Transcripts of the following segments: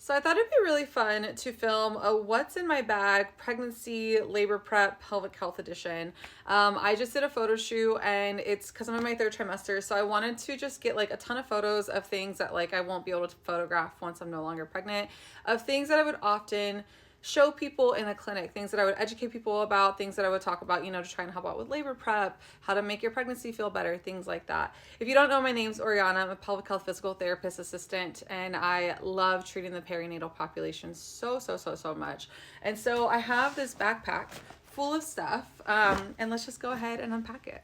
So I thought it'd be really fun to film a what's in my bag pregnancy labor prep pelvic health edition. I just did a photo shoot and it's because I'm in my 3rd trimester, so I wanted to just get like a ton of photos of things that like I won't be able to photograph once I'm no longer pregnant, of things that I would often show people in a clinic, things that I would educate people about, things that I would talk about, to try and help out with labor prep, how to make your pregnancy feel better, things like that. If you don't know, my name's Oriana. I'm a pelvic health physical therapist assistant, and I love treating the perinatal population so much. And so I have this backpack full of stuff, and let's just go ahead and unpack it.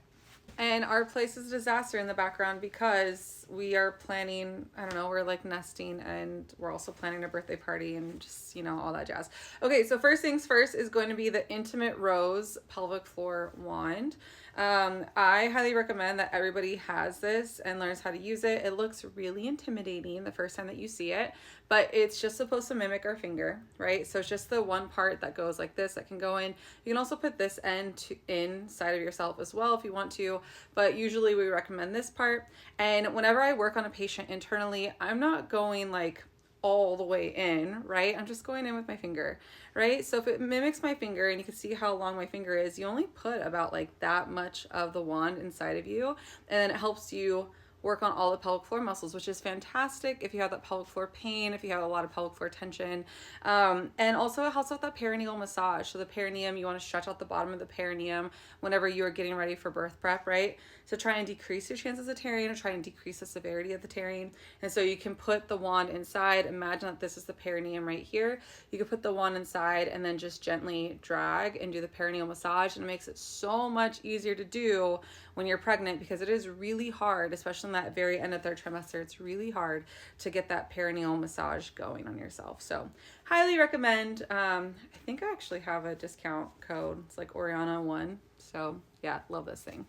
And our place is a disaster in the background because we are planning, I don't know, we're like nesting, and we're also planning a birthday party and just, all that jazz. Okay, so first things first is going to be the Intimate Rose pelvic floor wand. I highly recommend that everybody has this and learns how to use it. It looks really intimidating the first time that you see it, but it's just supposed to mimic our finger, right? So it's just the one part that goes like this that can go in. You can also put this end inside of yourself as well if you want to, but usually we recommend this part. And whenever I work on a patient internally, I'm not going like all the way in, right? I'm just going in with my finger, right? So if it mimics my finger and you can see how long my finger is, you only put about like that much of the wand inside of you, and then it helps you work on all the pelvic floor muscles, which is fantastic if you have that pelvic floor pain, if you have a lot of pelvic floor tension. And also it helps with that perineal massage. So the perineum, you want to stretch out the bottom of the perineum whenever you are getting ready for birth prep, right? So try and decrease your chances of tearing, or try and decrease the severity of the tearing. And so you can put the wand inside. Imagine that this is the perineum right here. You can put the wand inside and then just gently drag and do the perineal massage, and it makes it so much easier to do when you're pregnant, because it is really hard, especially in that very end of 3rd trimester. It's really hard to get that perineal massage going on yourself. So highly recommend. I think I actually have a discount code. It's like Oriana1. So yeah, love this thing.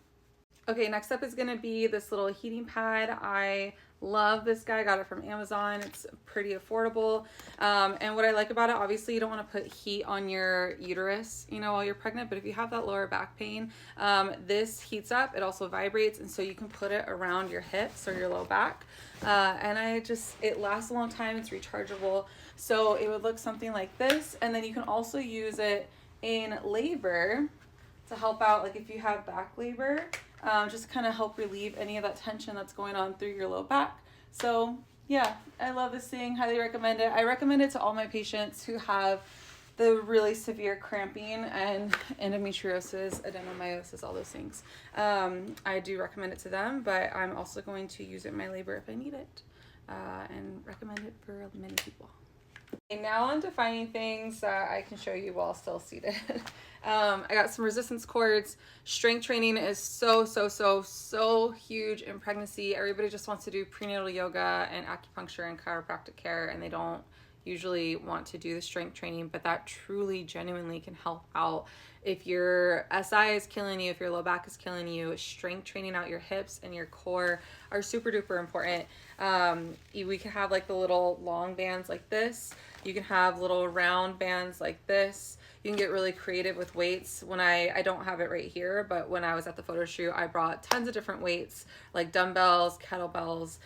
Okay, next up is going to be this little heating pad. I love this guy. I got it from Amazon. It's pretty affordable. And what I like about it, obviously you don't want to put heat on your uterus, while you're pregnant, but if you have that lower back pain, this heats up. It also vibrates, and so you can put it around your hips or your low back. And it lasts a long time. It's rechargeable. So it would look something like this. And then you can also use it in labor to help out, like if you have back labor, just kind of help relieve any of that tension that's going on through your low back. So yeah, I love this thing. Highly recommend it. I recommend it to all my patients who have the really severe cramping and endometriosis, adenomyosis, all those things. I do recommend it to them, but I'm also going to use it in my labor if I need it, and recommend it for many people. Okay, now on to finding things that I can show you while still seated. I got some resistance cords. Strength training is so huge in pregnancy. Everybody just wants to do prenatal yoga and acupuncture and chiropractic care, and they don't usually want to do the strength training, but that truly genuinely can help out. If your SI is killing you, if your low back is killing you, strength training out your hips and your core are super duper important. We can have like the little long bands like this. You can have little round bands like this. You can get really creative with weights. When I don't have it right here, but when I was at the photo shoot, I brought tons of different weights like dumbbells, kettlebells,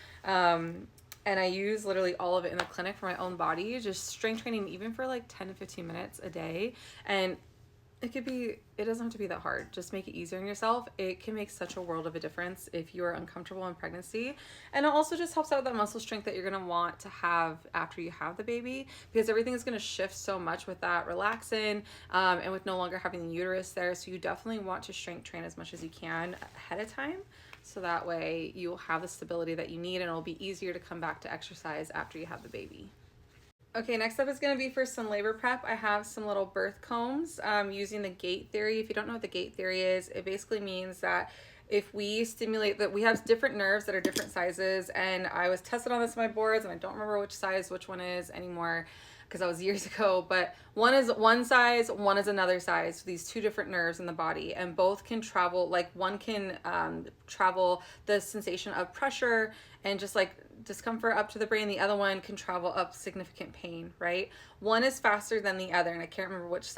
and I use literally all of it in the clinic for my own body, just strength training even for like 10 to 15 minutes a day. And it doesn't have to be that hard. Just make it easier on yourself. It can make such a world of a difference if you are uncomfortable in pregnancy. And it also just helps out with that muscle strength that you're going to want to have after you have the baby, because everything is going to shift so much with that relaxing, and with no longer having the uterus there. So you definitely want to strength train as much as you can ahead of time, so that way you'll have the stability that you need, and it'll be easier to come back to exercise after you have the baby. Okay, next up is going to be for some labor prep. I have some little birth combs using the gate theory. If you don't know what the gate theory is, it basically means that if we stimulate that, we have different nerves that are different sizes, and I was tested on this on my boards, and I don't remember which one is anymore, because that was years ago, but one is one size, one is another size, these two different nerves in the body, and both can travel, like one can travel the sensation of pressure and just like discomfort up to the brain. The other one can travel up significant pain, right? One is faster than the other, and I can't remember which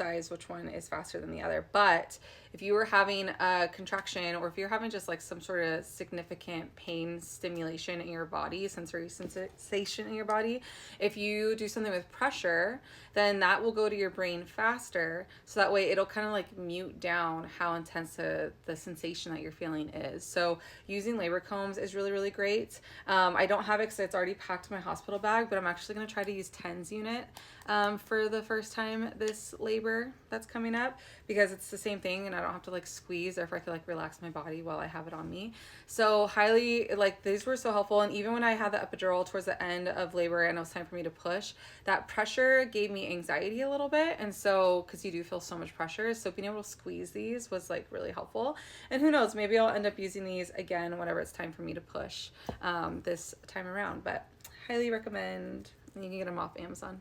one is faster than the other. But if you were having a contraction, or if you're having just like some sort of significant pain stimulation in your body, sensory sensation in your body, if you do something with pressure, then that will go to your brain faster. So that way it'll kind of like mute down how intense the sensation that you're feeling is. So using labor combs is really, really great. I don't have it because it's already packed in my hospital bag, but I'm actually going to try to use TENS unit for the first time this labor that's coming up, because it's the same thing and I don't have to like squeeze, or if I could like relax my body while I have it on me. So highly, like, these were so helpful. And even when I had the epidural towards the end of labor and it was time for me to push, that pressure gave me anxiety a little bit. And so, because you do feel so much pressure, so being able to squeeze these was like really helpful. And who knows, maybe I'll end up using these again whenever it's time for me to push this time around. But highly recommend. You can get them off Amazon.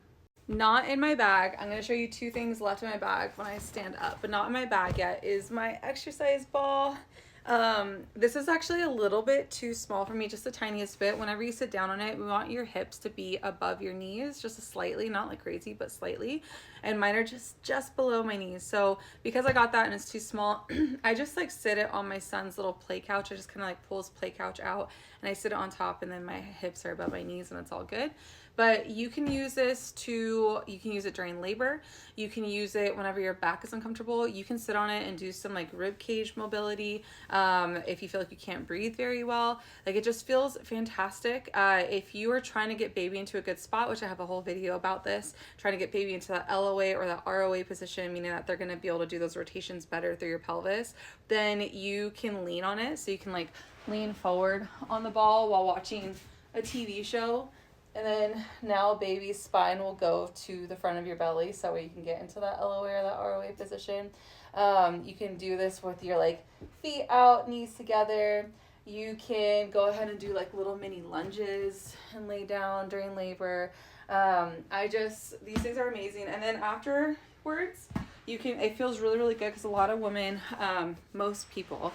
Not in my bag. I'm going to show you two things left in my bag when I stand up, but not in my bag yet, is my exercise ball. This is actually a little bit too small for me, just the tiniest bit. Whenever you sit down on it, we want your hips to be above your knees, just slightly, not like crazy, but slightly. And mine are just below my knees. So because I got that and it's too small, I just like sit it on my son's little play couch. I just kind of like pull his play couch out and I sit it on top, and then my hips are above my knees and it's all good. But you can use this you can use it during labor. You can use it whenever your back is uncomfortable. You can sit on it and do some like rib cage mobility. If you feel like you can't breathe very well, like, it just feels fantastic. If you are trying to get baby into a good spot, which I have a whole video about this, trying to get baby into that LOA or that ROA position, meaning that they're going to be able to do those rotations better through your pelvis, then you can lean on it. So you can like lean forward on the ball while watching a TV show. And then now baby's spine will go to the front of your belly, so that way you can get into that LOA or that ROA position. You can do this with your like feet out, knees together. You can go ahead and do like little mini lunges and lay down during labor. These things are amazing. And then afterwards, it feels really, really good, because a lot of women, most people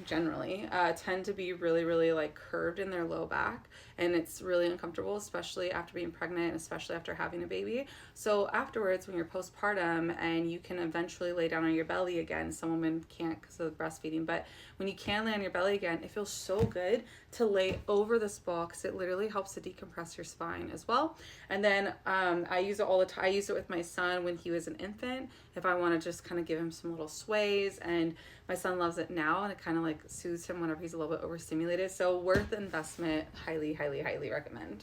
generally tend to be really, really like curved in their low back, and it's really uncomfortable, especially after being pregnant, especially after having a baby. So afterwards, when you're postpartum and you can eventually lay down on your belly again, some women can't because of breastfeeding, but when you can lay on your belly again, it feels so good to lay over this ball, because it literally helps to decompress your spine as well. And then I use it all the time. I use it with my son when he was an infant, if I want to just kind of give him some little sways, and my son loves it now, and it kind of like soothes him whenever he's a little bit overstimulated. So worth the investment. Highly, highly, highly recommend.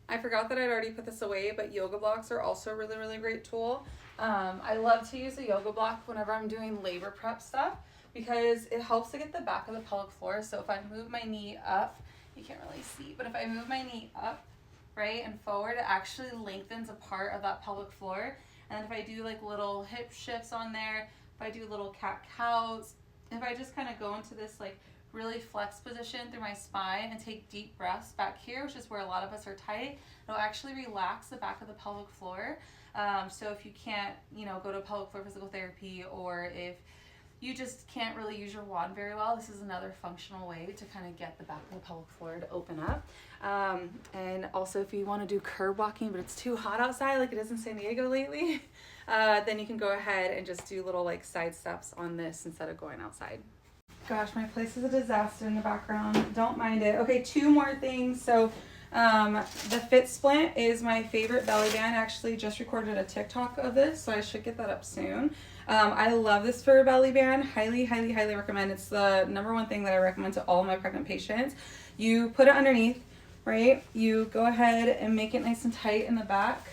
I forgot that I'd already put this away, but yoga blocks are also a really, really great tool. I love to use a yoga block whenever I'm doing labor prep stuff, because it helps to get the back of the pelvic floor. So if I move my knee up, you can't really see, but if I move my knee up, right, and forward, it actually lengthens a part of that pelvic floor. And if I do like little hip shifts on there, if I do little cat-cows, if I just kind of go into this like really flex position through my spine and take deep breaths back here, which is where a lot of us are tight, it'll actually relax the back of the pelvic floor. So if you can't, go to pelvic floor physical therapy, or if you just can't really use your wand very well, this is another functional way to kind of get the back of the pelvic floor to open up. And also, if you want to do curb walking, but it's too hot outside like it is in San Diego lately, then you can go ahead and just do little like side steps on this instead of going outside. Gosh, my place is a disaster in the background. Don't mind it. Okay, two more things. So the Fit Splint is my favorite belly band. I actually just recorded a TikTok of this, so I should get that up soon. I love this for a belly band. Highly, highly, highly recommend. It's the number one thing that I recommend to all my pregnant patients. You put it underneath, right? You go ahead and make it nice and tight in the back,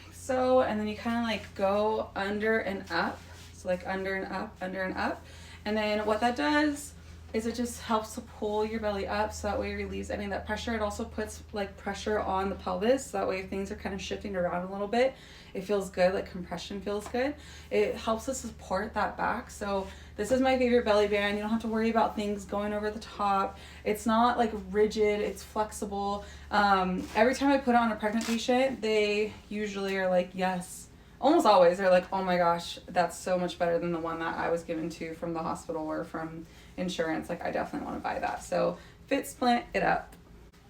like so, and then you kind of like go under and up. So like under and up, under and up. And then what that does is it just helps to pull your belly up, so that way it relieves any of that pressure. It also puts like pressure on the pelvis, so that way if things are kind of shifting around a little bit, it feels good, like compression feels good. It helps to support that back. So this is my favorite belly band. You don't have to worry about things going over the top. It's not like rigid, it's flexible. Every time I put it on a pregnant patient, they usually are like, yes. Almost always they're like, oh my gosh, that's so much better than the one that I was given to from the hospital or from insurance. Like, I definitely want to buy that. So fit splint it up.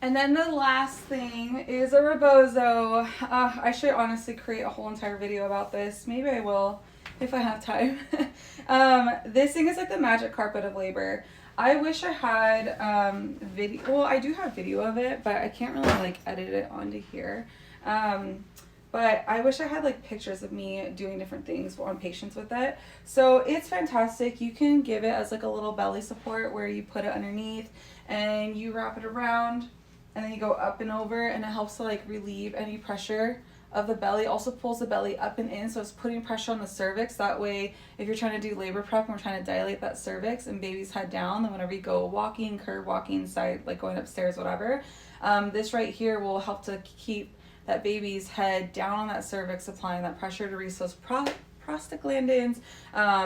And then the last thing is a rebozo. I should honestly create a whole entire video about this. Maybe I will if I have time. This thing is like the magic carpet of labor. I wish I had video. Well, I do have video of it, but I can't really like edit it onto here. But I wish I had like pictures of me doing different things on patients with it. So it's fantastic. You can give it as like a little belly support where you put it underneath and you wrap it around and then you go up and over, and it helps to like relieve any pressure of the belly. Also pulls the belly up and in, so it's putting pressure on the cervix. That way, if you're trying to do labor prep and we're trying to dilate that cervix and baby's head down, then whenever you go walking, curve walking, side, like going upstairs, whatever, this right here will help to keep that baby's head down on that cervix, applying that pressure to release those prostaglandins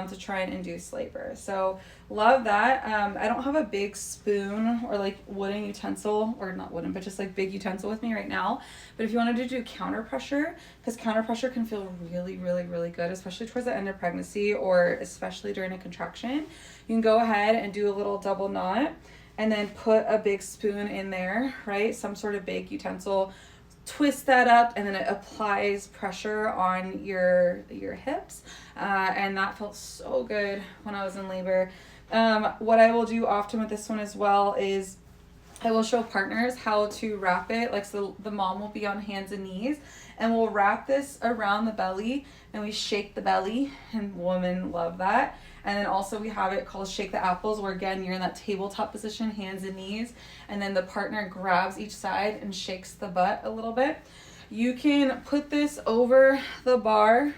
to try and induce labor. So love that. I don't have a big spoon or like wooden utensil, or not wooden, but just like big utensil with me right now. But if you wanted to do counter pressure, because counter pressure can feel really, really, really good, especially towards the end of pregnancy or especially during a contraction, you can go ahead and do a little double knot and then put a big spoon in there, right? Some sort of big utensil. Twist that up, and then it applies pressure on your hips, and that felt so good when I was in labor. What I will do often with this one as well is I will show partners how to wrap it. Like, so the mom will be on hands and knees, and we'll wrap this around the belly, and we shake the belly, and women love that. And then also we have it called Shake the Apples, where again, you're in that tabletop position, hands and knees, and then the partner grabs each side and shakes the butt a little bit. You can put this over the bar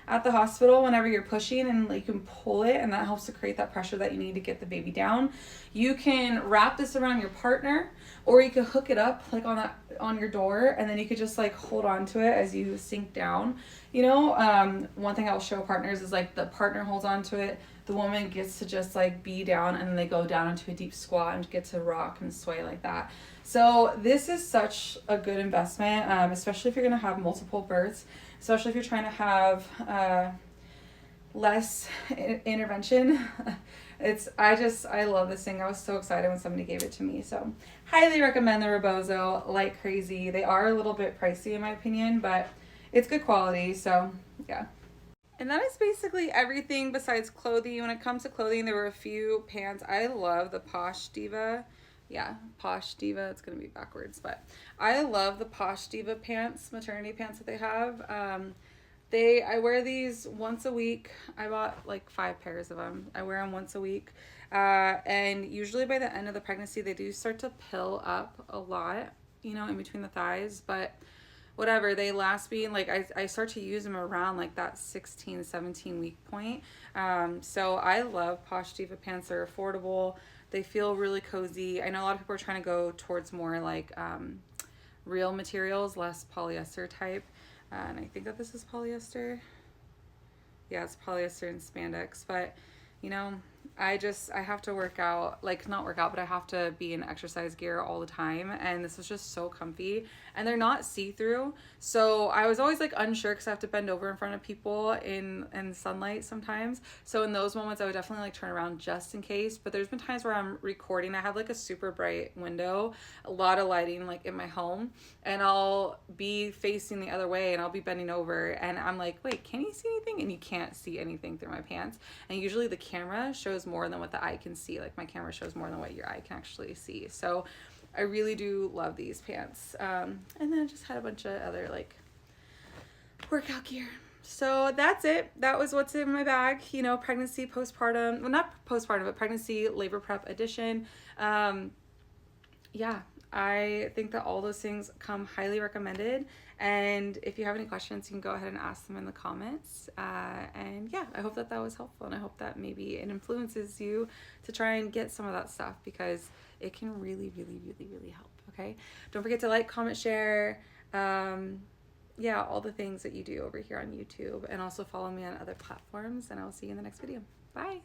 at the hospital whenever you're pushing, and you can pull it, and that helps to create that pressure that you need to get the baby down. You can wrap this around your partner, or you could hook it up like on your door, and then you could just like hold on to it as you sink down. You know, one thing I'll show partners is like the partner holds on to it, the woman gets to just like be down, and then they go down into a deep squat and get to rock and sway like that. So this is such a good investment, especially if you're gonna have multiple births, especially if you're trying to have less intervention. I love this thing. I was so excited when somebody gave it to me. So highly recommend the Rebozo like crazy. They are a little bit pricey in my opinion, but it's good quality. So yeah. And that is basically everything besides clothing. When it comes to clothing, there were a few pants. I love the Posh Diva. Yeah, Posh Diva. It's going to be backwards, but I love the Posh Diva pants, maternity pants that they have. I wear these once a week. I bought like 5 pairs of them. I wear them once a week. And usually by the end of the pregnancy, they do start to pill up a lot, you know, in between the thighs, but whatever, they last me, like I start to use them around like that 16, 17 week point. So I love Posh Diva pants. They're affordable. They feel really cozy. I know a lot of people are trying to go towards more like real materials, less polyester type. And I think that this is polyester. Yeah, it's polyester and spandex, but you know, I have to work out, like not work out, but I have to be in exercise gear all the time. And this is just so comfy, and they're not see-through. So I was always like unsure because I have to bend over in front of people in sunlight sometimes. So in those moments, I would definitely like turn around just in case. But there's been times where I'm recording. I have like a super bright window, a lot of lighting like in my home, and I'll be facing the other way and I'll be bending over and I'm like, wait, can you see anything? And you can't see anything through my pants. And usually the camera shows more than what the eye can see. Like my camera shows more than what your eye can actually see. So I really do love these pants. And then I just had a bunch of other like workout gear. So that's it. That was what's in my bag. You know, pregnancy, postpartum, well, not postpartum, but pregnancy, labor prep edition. Yeah, I think that all those things come highly recommended. And if you have any questions, you can go ahead and ask them in the comments. And yeah, I hope that was helpful. And I hope that maybe it influences you to try and get some of that stuff, because it can really, really, really, really help. Okay. Don't forget to like, comment, share. Yeah, all the things that you do over here on YouTube, and also follow me on other platforms, and I'll see you in the next video. Bye.